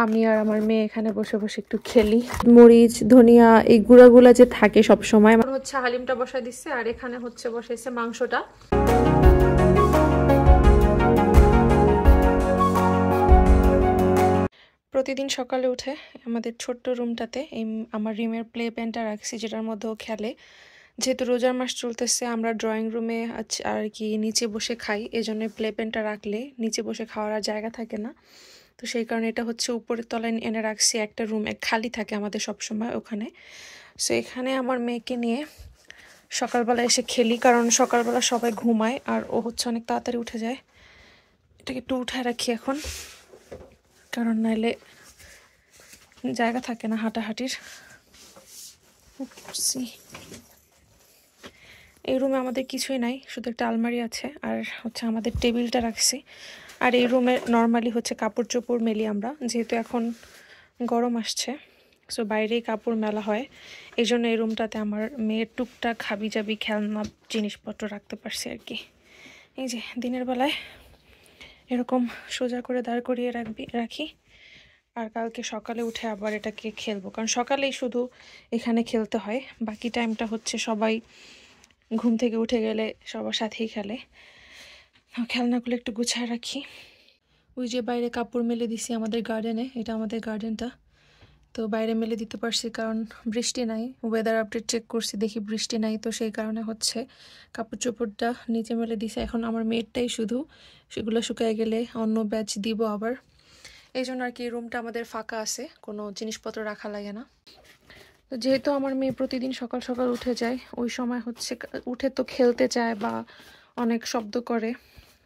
আমি আর আমার মেয়ে এখানে বসে বসে একটু খেলি। মরিচ ধনিয়া এই গুঁড়াগুলা যে থাকে সব সময় হচ্ছে হালিমটা বসাই দিচ্ছে আর এখানে হচ্ছে বসাইছে মাংসটা। প্রতিদিন সকালে উঠে আমাদের ছোট্ট রুমটাতে আমার রিমের প্লে পেনটা রাখছি যেটার মধ্যেও খেলে। যেহেতু রোজার মাস চলতেছে আমরা ড্রয়িং রুমে আর কি নিচে বসে খাই, এজন্য প্লে পেনটা রাখলে নিচে বসে খাওয়ার আর জায়গা থাকে না। তো সেই কারণে এটা হচ্ছে উপরের তলায় এনে রাখছি, একটা রুম খালি থাকে আমাদের সব সময় ওখানে। সো এখানে আমার মেয়েকে নিয়ে সকালবেলা এসে খেলি, কারণ সকালবেলা সবাই ঘুমায় আর ও হচ্ছে অনেক তাড়াতাড়ি উঠে যায়। এটাকে একটু উঠায় রাখি এখন, কারণ নাইলে জায়গা থাকে না হাঁটাহাঁটির। এই রুমে আমাদের কিছুই নাই, শুধু একটা আলমারি আছে আর হচ্ছে আমাদের টেবিলটা রাখছি। আর এই রুমে নর্মালি হচ্ছে কাপড় চোপড় মেলি আমরা, যেহেতু এখন গরম আসছে সো বাইরেই কাপড় মেলা হয়। এই জন্য এই রুমটাতে আমার মেয়ের টুকটাক হাবি জাবি খেলনা জিনিসপত্র রাখতে পারছি আর কি। এই যে দিনের বেলায় এরকম সোজা করে দাঁড় করিয়ে রাখি, আর কালকে সকালে উঠে আবার এটাকে খেলবো, কারণ সকালেই শুধু এখানে খেলতে হয়, বাকি টাইমটা হচ্ছে সবাই ঘুম থেকে উঠে গেলে সবার সাথেই খেলে। খেলনাগুলো একটু গুছায় রাখি। ওই যে বাইরে কাপড় মেলে দিছি আমাদের গার্ডেনে, এটা আমাদের গার্ডেনটা, তো বাইরে মেলে দিতে পারছি কারণ বৃষ্টি নাই। ওয়েদার আপডেট চেক করছি, দেখি বৃষ্টি নাই, তো সেই কারণে হচ্ছে কাপড় চোপড়টা নিচে মেলে দিছে। এখন আমার মেয়েরটাই শুধু, সেগুলো শুকায় গেলে অন্য ব্যাচ দিব আবার। এই জন্য আর কি রুমটা আমাদের ফাঁকা আছে, কোনো জিনিসপত্র রাখা লাগে না। তো যেহেতু আমার মেয়ে প্রতিদিন সকাল সকাল উঠে যায়, ওই সময় হচ্ছে উঠে তো খেলতে চায় বা অনেক শব্দ করে,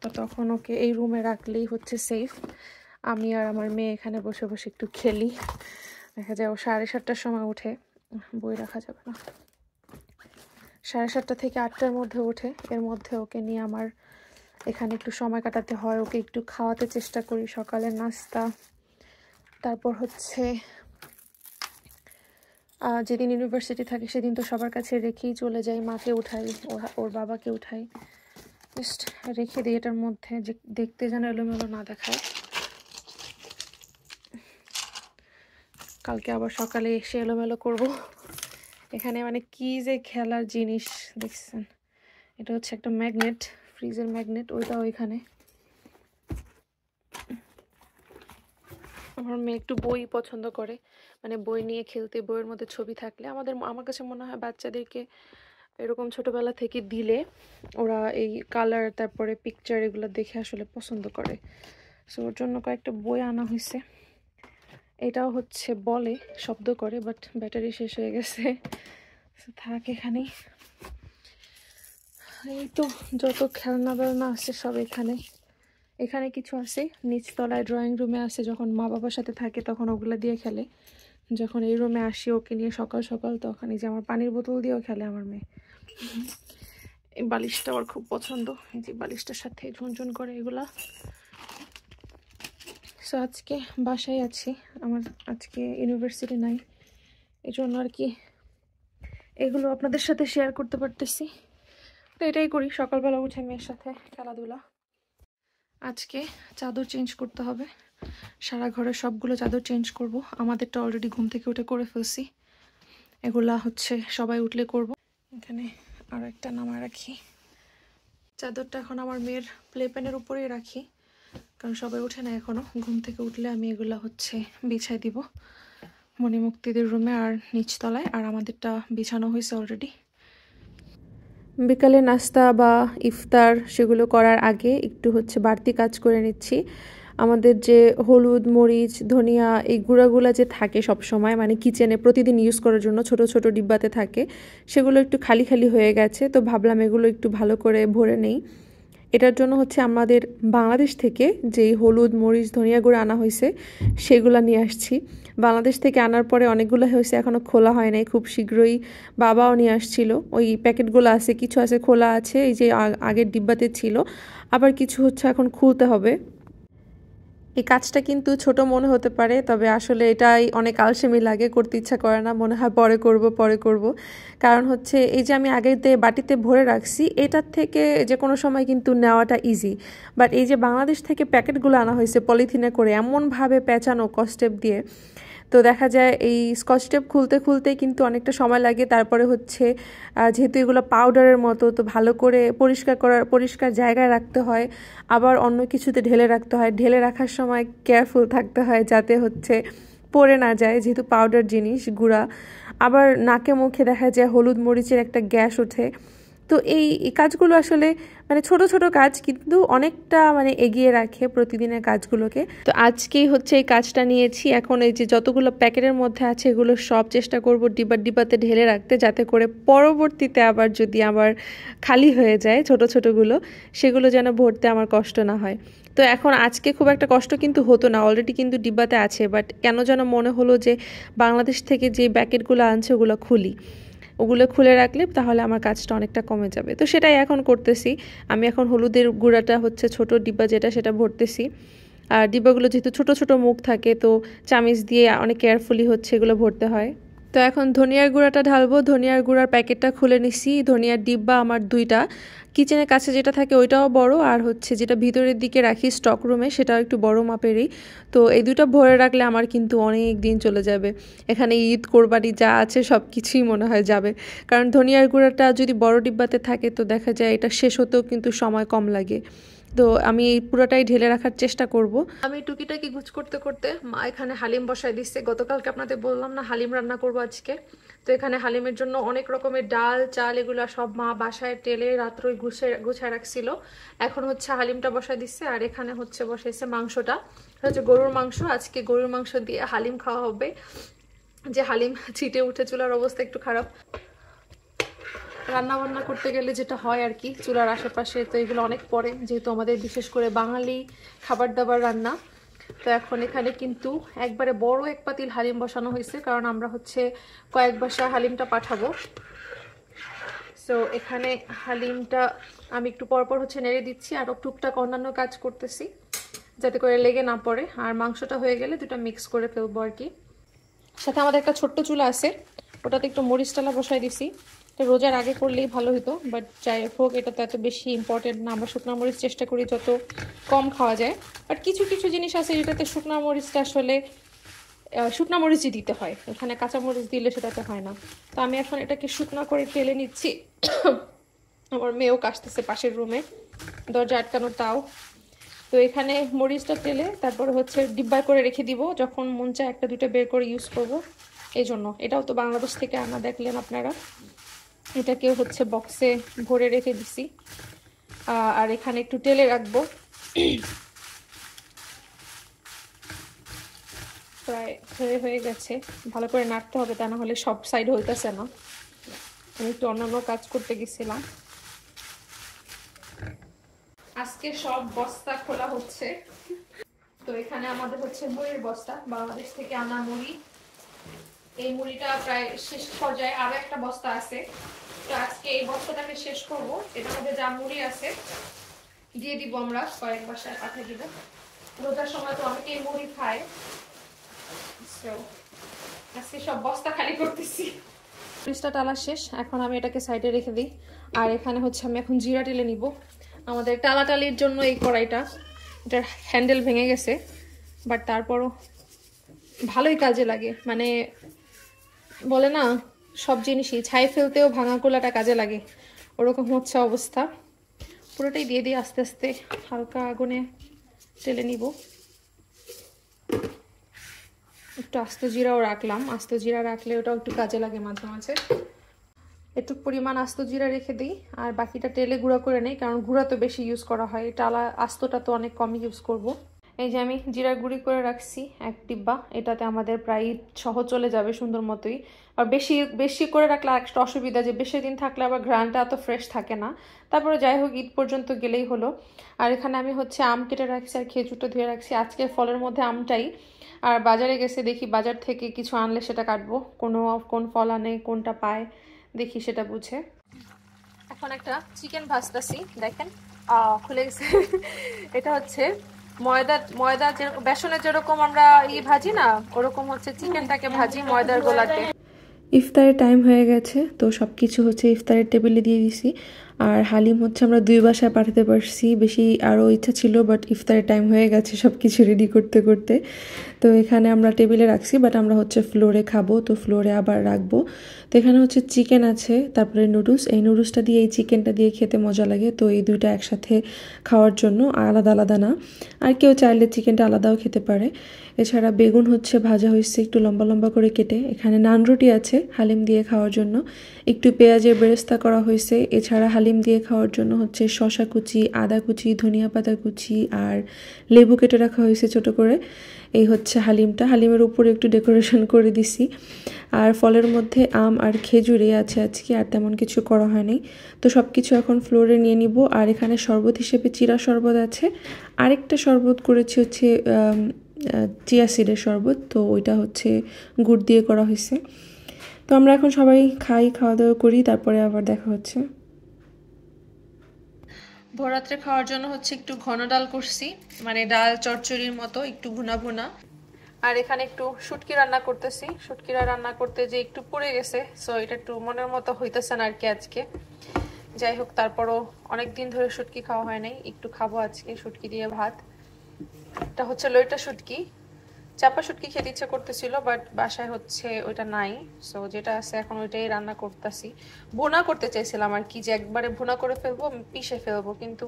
তো তখন ওকে এই রুমে রাখলেই হচ্ছে সেফ। আমি আর আমার মেয়ে এখানে বসে বসে একটু খেলি। দেখা যায় ও 7:30টার সময় উঠে, বই রাখা যাবে না, 7:30 থেকে 8টার মধ্যে ওঠে। এর মধ্যে ওকে নিয়ে আমার এখানে একটু সময় কাটাতে হয়, ওকে একটু খাওয়াতে চেষ্টা করি, সকালের নাস্তা। তারপর হচ্ছে যেদিন ইউনিভার্সিটি থাকে সেদিন তো সবার কাছে রেখেই চলে যাই, মাকে উঠাই, ওর বাবাকে উঠাই, জাস্ট রেখে দিই এটার মধ্যে, যে দেখতে যেন এলোমেলো না দেখায়। কালকে আবার সকালে এসে এলোমেলো করব। এখানে মানে কি যে খেলার জিনিস দেখছেন, এটা হচ্ছে একটা ম্যাগনেট, ফ্রিজের ম্যাগনেট, ওইটাও এখানে। আমার মেয়ে একটু বই পছন্দ করে, মানে বই নিয়ে খেলতে, বইয়ের মধ্যে ছবি থাকলে আমার কাছে মনে হয় বাচ্চাদেরকে এরকম ছোটবেলা থেকে দিলে ওরা এই কালার তারপরে পিকচার এগুলো দেখে আসলে পছন্দ করে। সো ওর জন্য কয়েকটা বই আনা হয়েছে। এটাও হচ্ছে বলে, শব্দ করে, বাট ব্যাটারি শেষ হয়ে গেছে, থাক এখানেই। এই তো যত খেলনা বেলনা আছে সব এখানে। এখানে কিছু আছে নিচতলায় ড্রয়িং রুমে আছে, যখন মা বাবার সাথে থাকে তখন ওগুলো দিয়ে খেলে। যখন এই রুমে আসি ওকে নিয়ে সকাল সকাল, তখন এই যে আমার পানির বোতল দিয়েও খেলে আমার মেয়ে। এই বালিশটা আমার খুব পছন্দ, এই যে বালিশটার সাথে ঝুনঝুন করে এগুলা। সো আজকে বাসায় আছি, আমার আজকে ইউনিভার্সিটি নাই, এই জন্য আর কি এগুলো আপনাদের সাথে শেয়ার করতে পারতেছি। তো এটাই করি সকালবেলা উঠে মেয়ের সাথে খেলাধুলা। আজকে চাদর চেঞ্জ করতে হবে, সারা ঘরের সবগুলো চাদর চেঞ্জ করব। আমাদেরটা অলরেডি ঘুম থেকে উঠে করে ফেলছি, এগুলা হচ্ছে সবাই উঠলে করব। এখানে আর একটা নামায় রাখি, চাদরটা এখন আমার মেয়ের প্লে প্যানের উপরেই রাখি, কারণ সবাই উঠে না এখনো। ঘুম থেকে উঠলে আমি এগুলা হচ্ছে বিছাই দিব মণিমুক্তিদের রুমে আর নিচতলায়, আর আমাদেরটা বিছানো হয়েছে অলরেডি। বিকালে নাস্তা বা ইফতার সেগুলো করার আগে একটু হচ্ছে বাড়তি কাজ করে নিচ্ছি। আমাদের যে হলুদ মরিচ ধনিয়া এই গুঁড়াগুলা যে থাকে সব সময়, মানে কিচেনে প্রতিদিন ইউজ করার জন্য ছোট ছোট ডিব্বাতে থাকে, সেগুলো একটু খালি খালি হয়ে গেছে, তো ভাবলাম এগুলো একটু ভালো করে ভরে নেই। এটার জন্য হচ্ছে আমাদের বাংলাদেশ থেকে যেই হলুদ মরিচ ধনিয়া গুঁড়ো আনা হয়েছে সেগুলো নিয়ে আসছি। বাংলাদেশ থেকে আনার পরে অনেকগুলো হয়েছে, এখনও খোলা হয় নাই, খুব শীঘ্রই বাবাও নিয়ে আসছিল। ওই প্যাকেটগুলো আছে, কিছু আছে খোলা আছে, এই যে আগের ডিব্বাতে ছিল, আবার কিছু হচ্ছে এখন খুলতে হবে। এই কাজটা কিন্তু ছোট মনে হতে পারে, তবে আসলে এটাই অনেক আলসেমি লাগে, করতে ইচ্ছা করে না, মনে হয় পরে করব। কারণ হচ্ছে এই যে আমি আগেতে বাটিতে ভরে রাখছি, এটার থেকে যে কোনো সময় কিন্তু নেওয়াটা ইজি। বাট এই যে বাংলাদেশ থেকে প্যাকেটগুলো আনা হয়েছে পলিথিনে করে, এমনভাবে পেঁচানো স্কচটেপ দিয়ে, তো দেখা যায় এই স্কচটেপ খুলতেই কিন্তু অনেকটা সময় লাগে। তারপরে হচ্ছে যেহেতু এগুলো পাউডারের মতো, তো ভালো করে পরিষ্কার জায়গায় রাখতে হয়, আবার অন্য কিছুতে ঢেলে রাখতে হয়। ঢেলে রাখার সময় কেয়ারফুল থাকতে হয় যাতে হচ্ছে পড়ে না যায়, যেহেতু পাউডার জিনিস গুঁড়া। আবার নাকে মুখে দেখা যায় হলুদ মরিচের একটা গ্যাস ওঠে। তো এই কাজগুলো আসলে মানে ছোট ছোট কাজ, কিন্তু অনেকটা মানে এগিয়ে রাখে প্রতিদিনের কাজগুলোকে। তো আজকেই হচ্ছে এই কাজটা নিয়েছি। এখন এই যে যতগুলো প্যাকেটের মধ্যে আছে এগুলো সব চেষ্টা করব ডিব্বাতে ঢেলে রাখতে, যাতে করে পরবর্তীতে আবার যদি আবার খালি হয়ে যায় ছোটোগুলো, সেগুলো যেন ভরতে আমার কষ্ট না হয়। তো এখন আজকে খুব একটা কষ্ট কিন্তু হতো না, অলরেডি কিন্তু ডিব্বাতে আছে। বাট কেন যেন মনে হলো যে বাংলাদেশ থেকে যে প্যাকেটগুলো আনছে ওগুলো খুলে রাখলে তাহলে আমার কাজটা অনেকটা কমে যাবে। তো সেটাই এখন করতেছি। আমি এখন হলুদের গুঁড়াটা হচ্ছে ছোট ডিব্বা যেটা, সেটা ভরতেছি। আর ডিব্বাগুলো যেহেতু ছোট মুখ থাকে, তো চামিচ দিয়ে অনেক কেয়ারফুলি হচ্ছে এগুলো ভরতে হয়। তো এখন ধনিয়ার গুঁড়াটা ঢালবো। ধনিয়ার গুঁড়ার প্যাকেটটা খুলে নিছি। ধনিয়ার ডিব্বা আমার 2টা, কিচেনের কাছে যেটা থাকে ওইটাও বড়, আর হচ্ছে যেটা ভিতরের দিকে রাখি স্টক রুমে সেটাও একটু বড় মাপেরই। তো এই 2টা ভরে রাখলে আমার কিন্তু অনেক দিন চলে যাবে। এখানে ঈদ কোরবানি যা আছে সব কিছুই মনে হয় যাবে। কারণ ধনিয়ার গুঁড়াটা যদি বড় ডিব্বাতে থাকে তো দেখা যায় এটা শেষ হতেও কিন্তু সময় কম লাগে। তো আমি এই পুরোটাই ঢেলে রাখার চেষ্টা করব। আমি টুকিটাকি গুছ করতে করতে মা এখানে হালিম বসায় দিচ্ছে। গতকালকে আপনাদের বললাম না হালিম রান্না করব আজকে। তো এখানে হালিমের জন্য অনেক রকমের ডাল চাল এগুলো সব মা বাসায় টেলে রাত্রই গুছায় রাখছিল। এখন হচ্ছে হালিমটা বসায় দিচ্ছে। আর এখানে হচ্ছে বসাইছে মাংসটা, হচ্ছে গরুর মাংস। আজকে গরুর মাংস দিয়ে হালিম খাওয়া হবে। যে হালিম ছিটে উঠে, চুলার অবস্থা একটু খারাপ। রান্না বান্না করতে গেলে যেটা হয় আর কি, চুলার আশেপাশে তো এগুলো অনেক পড়ে, যেহেতু আমাদের বিশেষ করে বাঙালি খাবার দাবার রান্না। তো এখন এখানে কিন্তু একবারে বড় এক পাতিল হালিম বসানো হয়েছে, কারণ আমরা হচ্ছে কয়েক বাসা হালিমটা পাঠাবো। সো এখানে হালিমটা আমি একটু পরপর হচ্ছে নেড়ে দিচ্ছি, আর টুকটাক অন্যান্য কাজ করতেছি যাতে করে লেগে না পড়ে। আর মাংসটা হয়ে গেলে দুটা মিক্স করে ফেলবো আর কি। সাথে আমাদের একটা ছোট্ট চুলা আছে, ওটাতে একটু মরিচ টালা বসাই দিছি। রোজার আগে করলেই ভালো হতো, বাট যাই হোক এটা তো এত বেশি ইম্পর্টেন্ট না। আমরা শুকনো মরিচ চেষ্টা করি যত কম খাওয়া যায়। বাট কিছু জিনিস আছে যেটাতে শুকনো মরিচটা আসলে শুকনো মরিচই দিতে হয়, এখানে কাঁচা মরিচ দিলে সেটাতে হয় না। তো আমি এখন এটাকে শুকনো করে ফেলে নিচ্ছি। আমার মেয়েও কাশতেছে পাশের রুমে, দরজা আটকানো তাও। তো এখানে মরিচটা তেলে তারপরে হচ্ছে ডিব্বায় করে রেখে দিব, যখন মন চায় একটা দুটো বের করে ইউজ করব। এই জন্য এটাও তো বাংলাদেশ থেকে আনা, দেখলেন আপনারা। এটাকেও হচ্ছে বক্সে ভরে রেখে দিছি। আর এখানে একটু তেলে রাখবো। প্রায় হয়ে গেছে, ভালো করে নাড়তে হবে, তা না হলে সব সাইড হইতেছে না। আমি একটু অন্যান্য কাজ করতে গেছিলাম। আজকে সব বস্তা খোলা হচ্ছে। তো এখানে আমাদের হচ্ছে মুড়ির বস্তা, বাংলাদেশ থেকে আনা মুড়ি। এই মুড়িটা প্রায় শেষ পর্যায়ে, আরো একটা বস্তা আছে। তো আজকে এই বস্তাটাকে শেষ করব। এটার মধ্যে যা মুড়ি আছে দিয়ে দিব, আমরা কয়েক বাসায় পাঠিয়ে দিব। রোজার সময় তো অনেকেই মুড়ি খায়। আজকে সব বস্তা খালি করতেছি। মরিচটা টালা শেষ, এখন আমি এটাকে সাইডে রেখে দিই। আর এখানে হচ্ছে আমি এখন জিরা টেলে নিব। আমাদের টালাটালির জন্য এই কড়াইটা, এটার হ্যান্ডেল ভেঙে গেছে, বাট তারপরও ভালোই কাজে লাগে। মানে বলে না, সব জিনিসই ছাই ফেলতেও ভাঙা কোলাটা কাজে লাগে, ওরকম হচ্ছে অবস্থা। পুরোটাই দিয়ে দিয়ে আস্তে আস্তে হালকা আগুনে টেলে নিব। একটু আস্ত জিরাও রাখলাম, আস্ত জিরা রাখলে ওটাও একটু কাজে লাগে মাঝে মাঝে। একটু পরিমাণ আস্ত জিরা রেখে দিই, আর বাকিটা তেলে গুঁড়া করে নেই, কারণ গুঁড়া তো বেশি ইউজ করা হয়, টালা আস্তটা তো অনেক কমই ইউজ করব। এই যে আমি জিরা গুঁড়ি করে রাখছি এক ডিব্বা, এটাতে আমাদের প্রায় সহ চলে যাবে সুন্দর মতোই। আর বেশি করে রাখলে একটা অসুবিধা, যে বেশি দিন থাকলে আবার ঘ্রাণটা এত ফ্রেশ থাকে না। তারপরে যাই হোক, ঈদ পর্যন্ত গেলেই হলো। আর এখানে আমি হচ্ছে আম কেটে রাখছি, আর খেজুরটা ধুয়ে রাখছি। আজকের ফলের মধ্যে আমটাই। আর বাজারে গেছে দেখি, বাজার থেকে কিছু আনলে সেটা কাটবো, কোন ফল আনে কোনটা পায় দেখি সেটা বুঝে। এখন একটা চিকেন ভাজতেছি, দেখেন খুলে গেছে। এটা হচ্ছে ময়দা ময়দা যেরকম বেসনের যেরকম আমরা ভাজি না, ওরকম হচ্ছে চিকেনটাকে ভাজি ময়দার গোলাতে। ইফতারের টাইম হয়ে গেছে, তো সব কিছু হচ্ছে ইফতারের টেবিলে দিয়ে দিছি। আর হালিম হচ্ছে আমরা 2 বাসায় পাঠাতে পারছি, বেশি আরও ইচ্ছা ছিল, বাট ইফতারের টাইম হয়ে গেছে সব কিছু রেডি করতে করতে। তো এখানে আমরা টেবিলে রাখছি, বাট আমরা হচ্ছে ফ্লোরে খাবো, তো ফ্লোরে আবার রাখবো। তো এখানে হচ্ছে চিকেন আছে, তারপরে নুডলস। এই নুডলসটা দিয়ে এই চিকেনটা দিয়ে খেতে মজা লাগে, তো এই দুইটা একসাথে খাওয়ার জন্য, আলাদা আলাদা না। আর কেউ চাইলে চিকেনটা আলাদাও খেতে পারে। এছাড়া বেগুন হচ্ছে ভাজা হয়েছে একটু লম্বা লম্বা করে কেটে। এখানে নান রুটি আছে হালিম দিয়ে খাওয়ার জন্য, একটু পেঁয়াজের বেরেস্তা করা হয়েছে। এছাড়া হালিম দিয়ে খাওয়ার জন্য হচ্ছে শসা কুচি, আদা কুচি, ধনিয়া পাতা কুচি আর লেবু কেটে রাখা হয়েছে ছোট করে। এই হচ্ছে হালিমটা, হালিমের উপরে একটু ডেকোরেশন করে দিছি। আর ফলের মধ্যে আম আর খেজুরে আছে আজকে, আর তেমন কিছু করা হয়নি। তো সব কিছু এখন ফ্লোরে নিয়ে নিব। আর এখানে শরবত হিসেবে চিরা শরবত আছে, আরেকটা শরবত করেছি হচ্ছে চিয়া সিডের শরবত, তো ওইটা হচ্ছে গুড় দিয়ে করা হয়েছে। তো আমরা এখন সবাই খাওয়া দাওয়া করি, তারপরে আবার দেখা হচ্ছে। ভোররাত্রে খাওয়ার জন্য হচ্ছে একটু ঘন ডাল করছি, মানে ডাল চচ্চড়ির মতো একটু ভুনা ভুনা। আর এখানে একটু শুটকি রান্না করতেছি, শুটকিরা রান্না করতে যে একটু পুড়ে গেছে, সো এটা একটু মনের মতো হইতেছে না আর কি আজকে। যাই হোক, তারপরও অনেক দিন ধরে শুটকি খাওয়া হয় নাই, একটু খাবো আজকে শুটকি দিয়ে ভাত। এটা হচ্ছে লইটা শুটকি, চাপা শুটকি খেতে ইচ্ছে করতেছিল, বাট বাসায় হচ্ছে ওইটা নাই, সো যেটা আছে এখন ওইটাই রান্না করতেছি। ভুনা করতে চাইছিলাম আর কি, যে একবারে ভুনা করে ফেলবো, পিষে ফেলবো, কিন্তু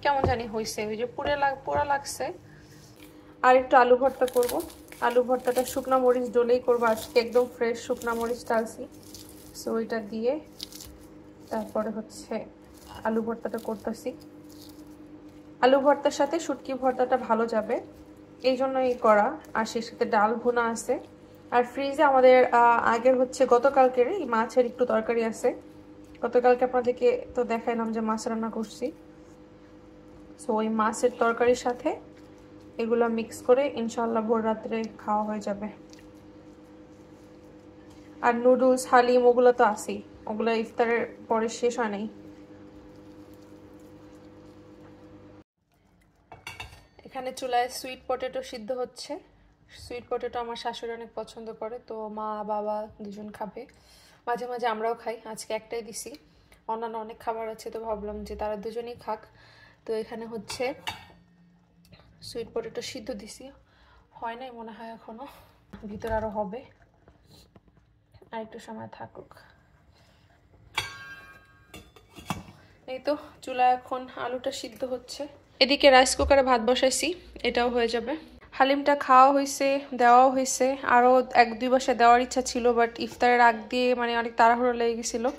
কেমন জানি হয়েছে, ওই যে পোড়া লাগছে। আর একটু আলু ভর্তা করব। আলু ভর্তাটা শুকনা মরিচ ডলেই করবো আজকে, একদম ফ্রেশ শুকনা মরিচ ডালছি, সো ওইটা দিয়ে তারপরে হচ্ছে আলু ভর্তাটা করতেছি। আলু ভর্তার সাথে শুটকি ভর্তাটা ভালো যাবে, এই জন্যই করা। আর সেই সাথে ডাল ভুনা আছে। আর ফ্রিজে আমাদের আগের হচ্ছে গতকালকের এই মাছের একটু তরকারি আছে, গতকালকে আপনাদেরকে তো দেখাইলাম যে মাছ রান্না করছি। সো ওই মাছের তরকারির সাথে এগুলো মিক্স করে ইনশাল্লাহ ভোর রাত্রে খাওয়া হয়ে যাবে। আর নুডলস হালিম ওগুলো তো আছেই, ওগুলো ইফতারের পরে শেষ হয় নাই। এখানে চুলায় সুইট পটেটো সিদ্ধ হচ্ছে। সুইট পটেটো আমার শাশুড়ি অনেক পছন্দ করে, তো মা বাবা দুজন খাবে, মাঝে মাঝে আমরাও খাই। আজকে একটাই দিছি, অন্যান্য অনেক খাবার আছে, তো ভাবলাম যে তারা দুজনেই খাক। তো এখানে হচ্ছে সুইট পটেটো সিদ্ধ দিছি, হয় নাই মনে হয় এখনো, ভিতরে আরো হবে, আর একটু সময় থাকুক। এই তো চুলা এখন আলুটা সিদ্ধ হচ্ছে, এদিকে রাইস কুকারে ভাত বসাইছি, এটাও হয়ে যাবে। হালিমটা খাওয়া হয়েছে, দেওয়াও হয়েছে, আরও 1-2 বাসে দেওয়ার ইচ্ছা ছিল, বাট ইফতারের আগ দিয়ে মানে অনেক তাড়াহুড়ো লেগে গেছিলো,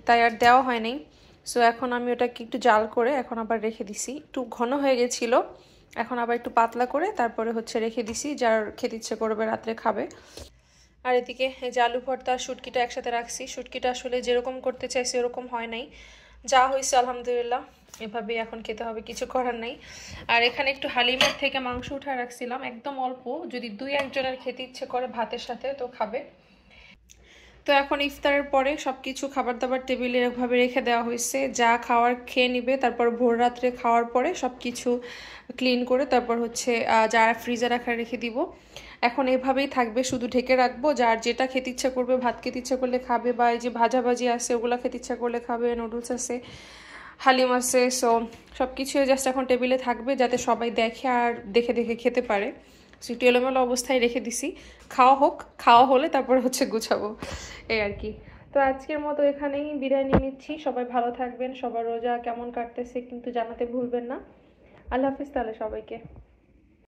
তাই আর দেওয়া হয় নাই। সো এখন আমি ওটাকে একটু জাল করে এখন আবার রেখে দিছি, একটু ঘন হয়ে গেছিলো, এখন আবার একটু পাতলা করে তারপরে হচ্ছে রেখে দিছি, যার খেতে ইচ্ছে করবে রাত্রে খাবে। আর এদিকে এই যে আলু ভর্তা আর শুটকিটা একসাথে রাখছি, শুটকিটা আসলে যেরকম করতে চাইছি ওরকম হয় নাই, যা হয়েছে আলহামদুলিল্লাহ, এভাবেই এখন খেতে হবে, কিছু করার নাই। আর এখানে একটু হালিমের থেকে মাংস উঠায় রাখছিলাম, একদম অল্প, যদি 2-1 জনের খেতে ইচ্ছে করে ভাতের সাথে তো খাবে। তো এখন ইফতারের পরে সব কিছু খাবার দাবার টেবিলে এভাবে রেখে দেওয়া হয়েছে, যা খাওয়ার খেয়ে নিবে, তারপর ভোর রাত্রে খাওয়ার পরে সব কিছু ক্লিন করে তারপর হচ্ছে যা ফ্রিজে রাখা রেখে দিব। এখন এভাবেই থাকবে, শুধু ঢেকে রাখবো, যার যেটা খেতে ইচ্ছা করবে, ভাত খেতে ইচ্ছা করলে খাবে, বা এই যে ভাজাভাজি আছে ওগুলো খেতে ইচ্ছা করলে খাবে, নুডলস আছে, হালিম আছে, সো সব কিছু জাস্ট এখন টেবিলে থাকবে, যাতে সবাই দেখে আর দেখে দেখে খেতে পারে। একটু এলোমেলো অবস্থায় রেখে দিছি, খাওয়া হোক, খাওয়া হলে তারপরে হচ্ছে গুছাবো, এই আর কি। তো আজকের মতো এখানেই বিদায় নিয়ে নিচ্ছি, সবাই ভালো থাকবেন, সবার রোজা কেমন কাটতেছে কিন্তু জানাতে ভুলবেন না। আল্লাহ হাফিজ তাহলে সবাইকে।